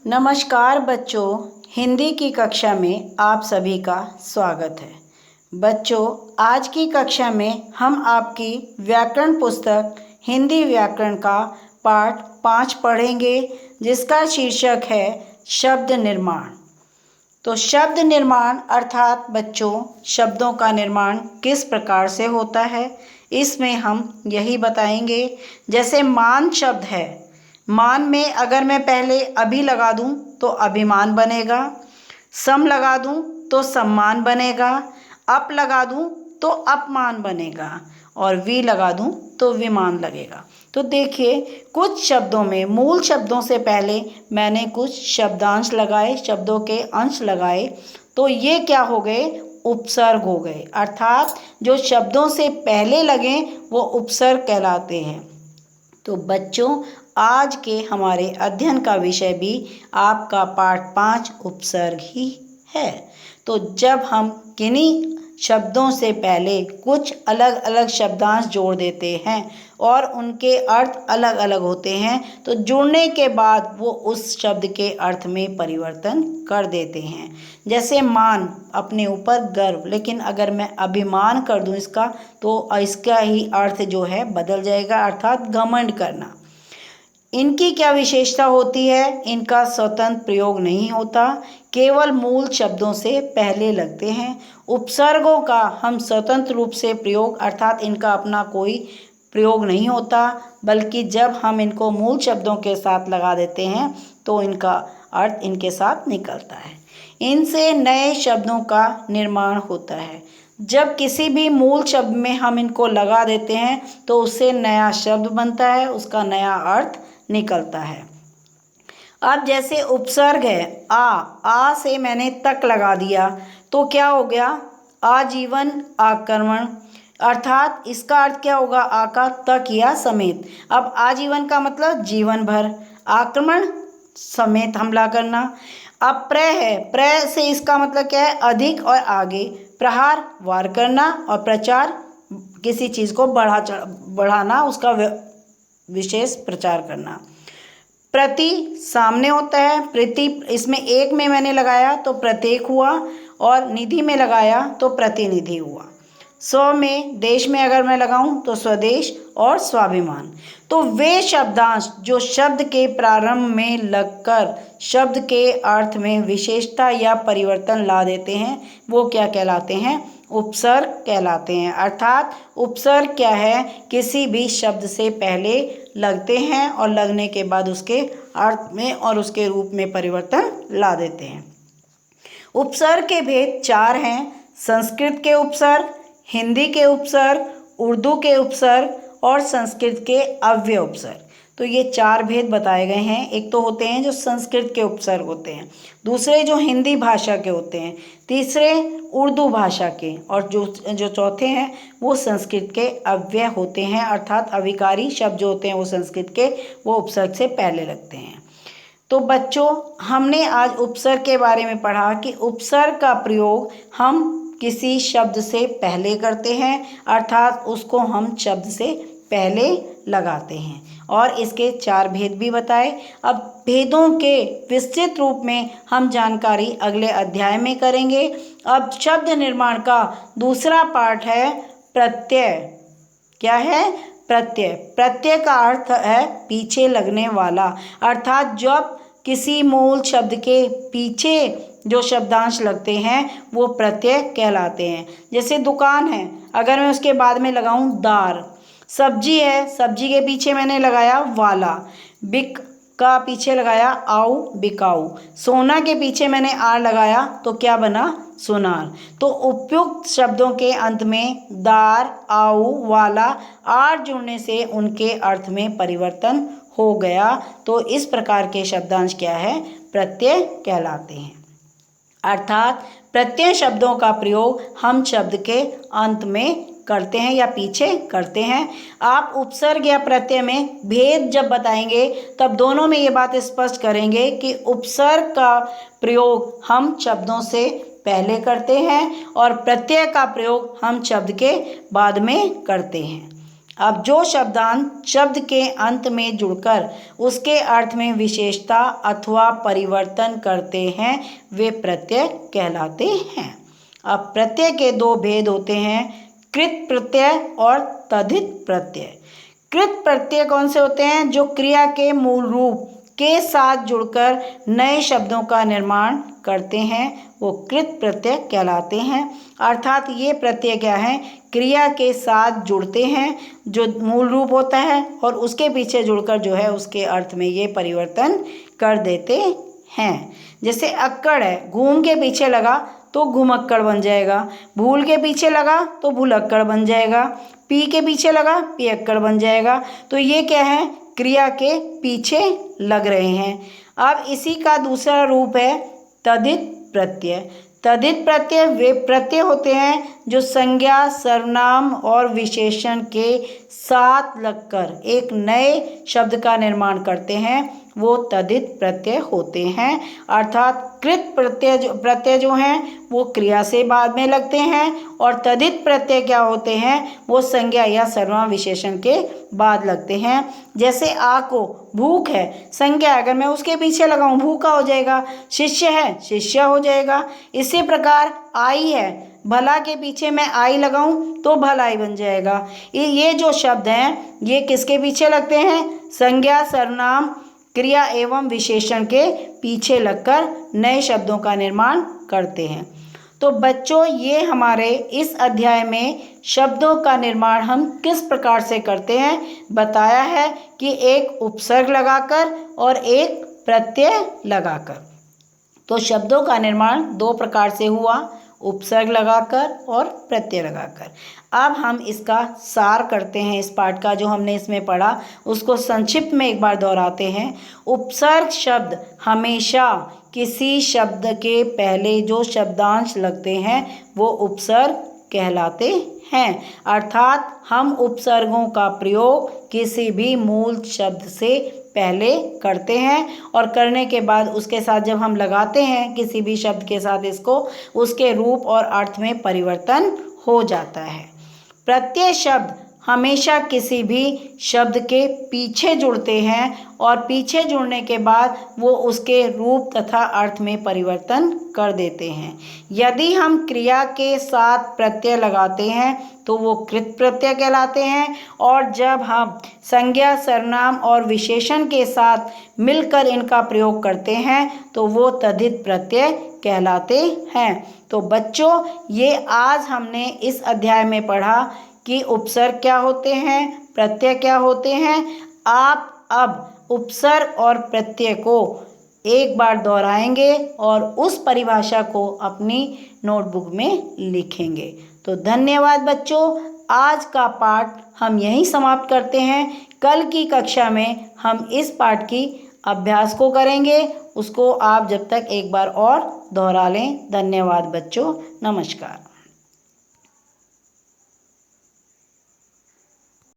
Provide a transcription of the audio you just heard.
नमस्कार बच्चों, हिंदी की कक्षा में आप सभी का स्वागत है। बच्चों, आज की कक्षा में हम आपकी व्याकरण पुस्तक हिंदी व्याकरण का पाठ 5 पढ़ेंगे, जिसका शीर्षक है शब्द निर्माण। तो शब्द निर्माण अर्थात बच्चों, शब्दों का निर्माण किस प्रकार से होता है, इसमें हम यही बताएंगे। जैसे मान शब्द है, मान में अगर मैं पहले अभी लगा दूं तो अभिमान बनेगा, सम लगा दूं तो सम्मान बनेगा, अप लगा दूं तो अपमान बनेगा और वी लगा दूं तो विमान लगेगा। तो देखिए, कुछ शब्दों में मूल शब्दों से पहले मैंने कुछ शब्दांश लगाए, शब्दों के अंश लगाए, तो ये क्या हो गए, उपसर्ग हो गए। अर्थात जो शब्दों से पहले लगे वो उपसर्ग कहलाते हैं। तो बच्चों, आज के हमारे अध्ययन का विषय भी आपका पाठ 5 उपसर्ग ही है। तो जब हम किन्हीं शब्दों से पहले कुछ अलग अलग शब्दांश जोड़ देते हैं और उनके अर्थ अलग अलग होते हैं, तो जुड़ने के बाद वो उस शब्द के अर्थ में परिवर्तन कर देते हैं। जैसे मान, अपने ऊपर गर्व, लेकिन अगर मैं अभिमान कर दूं इसका, तो इसका ही अर्थ जो है बदल जाएगा, अर्थात घमंड करना। इनकी क्या विशेषता होती है, इनका स्वतंत्र प्रयोग नहीं होता, केवल मूल शब्दों से पहले लगते हैं। उपसर्गों का हम स्वतंत्र रूप से प्रयोग, अर्थात इनका अपना कोई प्रयोग नहीं होता, बल्कि जब हम इनको मूल शब्दों के साथ लगा देते हैं तो इनका अर्थ इनके साथ निकलता है। इनसे नए शब्दों का निर्माण होता है। जब किसी भी मूल शब्द में हम इनको लगा देते हैं तो उससे नया शब्द बनता है, उसका नया अर्थ निकलता है। अब जैसे उपसर्ग है, आ से मैंने तक लगा दिया तो क्या हो गया, आजीवन आक्रमण। अर्थात इसका अर्थ क्या होगा, आ का तक या समेत। अब आजीवन का मतलब जीवन भर, आक्रमण समेत हमला करना। अब प्रय है, प्रय से इसका मतलब क्या है, अधिक और आगे। प्रहार वार करना और प्रचार किसी चीज़ को बढ़ाना, उसका विशेष प्रचार करना। प्रति सामने होता है, प्रति इसमें एक में मैंने लगाया तो प्रत्येक हुआ और निधि में लगाया तो प्रतिनिधि हुआ। स्व में, देश में अगर मैं लगाऊं तो स्वदेश और स्वाभिमान। तो वे शब्दांश जो शब्द के प्रारंभ में लगकर शब्द के अर्थ में विशेषता या परिवर्तन ला देते हैं, वो क्या कहलाते हैं, उपसर्ग कहलाते हैं। अर्थात उपसर्ग क्या है, किसी भी शब्द से पहले लगते हैं और लगने के बाद उसके अर्थ में और उसके रूप में परिवर्तन ला देते हैं। उपसर्ग के भेद 4 हैं, संस्कृत के उपसर्ग, हिंदी के उपसर्ग, उर्दू के उपसर्ग और संस्कृत के अव्यय उपसर्ग। तो ये 4 भेद बताए गए हैं। एक तो होते हैं जो संस्कृत के उपसर्ग होते हैं, दूसरे जो हिंदी भाषा के होते हैं, तीसरे उर्दू भाषा के, और जो चौथे हैं वो संस्कृत के अव्यय होते हैं। अर्थात अविकारी शब्द जो होते हैं वो संस्कृत के, वो उपसर्ग से पहले लगते हैं। तो बच्चों, हमने आज उपसर्ग के बारे में पढ़ा कि उपसर्ग का प्रयोग हम किसी शब्द से पहले करते हैं, अर्थात उसको हम शब्द से पहले लगाते हैं, और इसके 4 भेद भी बताए। अब भेदों के विस्तृत रूप में हम जानकारी अगले अध्याय में करेंगे। अब शब्द निर्माण का दूसरा पार्ट है प्रत्यय। क्या है, प्रत्यय। प्रत्यय का अर्थ है पीछे लगने वाला, अर्थात जब किसी मूल शब्द के पीछे जो शब्दांश लगते हैं वो प्रत्यय कहलाते हैं। जैसे दुकान है, अगर मैं उसके बाद में लगाऊं दार। सब्जी है, सब्जी के पीछे मैंने लगाया वाला। बिक का पीछे लगाया आऊ, बिकाऊ। सोना के पीछे मैंने आर लगाया तो क्या बना, सोनार। तो उपयुक्त शब्दों के अंत में दार, आऊ, वाला, आर जुड़ने से उनके अर्थ में परिवर्तन हो गया। तो इस प्रकार के शब्दांश क्या है, प्रत्यय कहलाते हैं। अर्थात प्रत्यय शब्दों का प्रयोग हम शब्द के अंत में करते हैं या पीछे करते हैं। आप उपसर्ग या प्रत्यय में भेद जब बताएंगे तब दोनों में ये बात स्पष्ट करेंगे कि उपसर्ग का प्रयोग हम शब्दों से पहले करते हैं और प्रत्यय का प्रयोग हम शब्द के बाद में करते हैं। अब जो शब्दांश शब्द के अंत में जुड़कर उसके अर्थ में विशेषता अथवा परिवर्तन करते हैं वे प्रत्यय कहलाते हैं। अब प्रत्यय के दो भेद होते हैं, कृत प्रत्यय और तद्धित प्रत्यय। कृत प्रत्यय कौन से होते हैं? जो क्रिया के मूल रूप के साथ जुड़कर नए शब्दों का निर्माण करते हैं, वो कृत प्रत्यय कहलाते हैं। अर्थात ये प्रत्यय क्या है? क्रिया के साथ जुड़ते हैं, जो मूल रूप होता है, और उसके पीछे जुड़कर जो है उसके अर्थ में ये परिवर्तन कर देते हैं। जैसे अक्कड़ है, घूम के पीछे लगा तो घुमक्कड़ बन जाएगा, भूल के पीछे लगा तो भुलक्कड़ बन जाएगा, पी के पीछे लगा पियक्कड़ बन जाएगा। तो ये क्या है? क्रिया के पीछे लग रहे हैं। अब इसी का दूसरा रूप है तद्धित प्रत्यय। तद्धित प्रत्यय वे प्रत्यय होते हैं जो संज्ञा, सर्वनाम और विशेषण के साथ लगकर एक नए शब्द का निर्माण करते हैं, वो तद्धित प्रत्यय होते हैं। अर्थात कृत प्रत्यय जो हैं वो क्रिया से बाद में लगते हैं, और तद्धित प्रत्यय क्या होते हैं? वो संज्ञा या सर्वनाम विशेषण के बाद लगते हैं। जैसे आ को भूख है, संज्ञा अगर मैं उसके पीछे लगाऊं भूखा हो जाएगा, शिष्य है शिष्य हो जाएगा। इसी प्रकार आई है, भला के पीछे मैं आई लगाऊं तो भलाई बन जाएगा। ये जो शब्द हैं ये किसके पीछे लगते हैं? संज्ञा, सर्वनाम, क्रिया एवं विशेषण के पीछे लगकर नए शब्दों का निर्माण करते हैं। तो बच्चों, ये हमारे इस अध्याय में शब्दों का निर्माण हम किस प्रकार से करते हैं बताया है कि एक उपसर्ग लगाकर और एक प्रत्यय लगाकर। तो शब्दों का निर्माण दो प्रकार से हुआ, उपसर्ग लगाकर और प्रत्यय लगाकर। अब हम इसका सार करते हैं, इस पाठ का जो हमने इसमें पढ़ा उसको संक्षिप्त में एक बार दोहराते हैं। उपसर्ग शब्द हमेशा किसी शब्द के पहले जो शब्दांश लगते हैं वो उपसर्ग कहलाते हैं। अर्थात हम उपसर्गों का प्रयोग किसी भी मूल शब्द से पहले करते हैं, और करने के बाद उसके साथ जब हम लगाते हैं किसी भी शब्द के साथ इसको, उसके रूप और अर्थ में परिवर्तन हो जाता है। प्रत्यय शब्द हमेशा किसी भी शब्द के पीछे जुड़ते हैं, और पीछे जुड़ने के बाद वो उसके रूप तथा अर्थ में परिवर्तन कर देते हैं। यदि हम क्रिया के साथ प्रत्यय लगाते हैं तो वो कृत प्रत्यय कहलाते हैं, और जब हम संज्ञा, सर्वनाम और विशेषण के साथ मिलकर इनका प्रयोग करते हैं तो वो तद्धित प्रत्यय कहलाते हैं। तो बच्चों, ये आज हमने इस अध्याय में पढ़ा कि उपसर्ग क्या होते हैं, प्रत्यय क्या होते हैं। आप अब उपसर्ग और प्रत्यय को एक बार दोहराएंगे और उस परिभाषा को अपनी नोटबुक में लिखेंगे। तो धन्यवाद बच्चों, आज का पाठ हम यहीं समाप्त करते हैं। कल की कक्षा में हम इस पाठ की अभ्यास को करेंगे, उसको आप जब तक एक बार और दोहरा लें। धन्यवाद बच्चों, नमस्कार।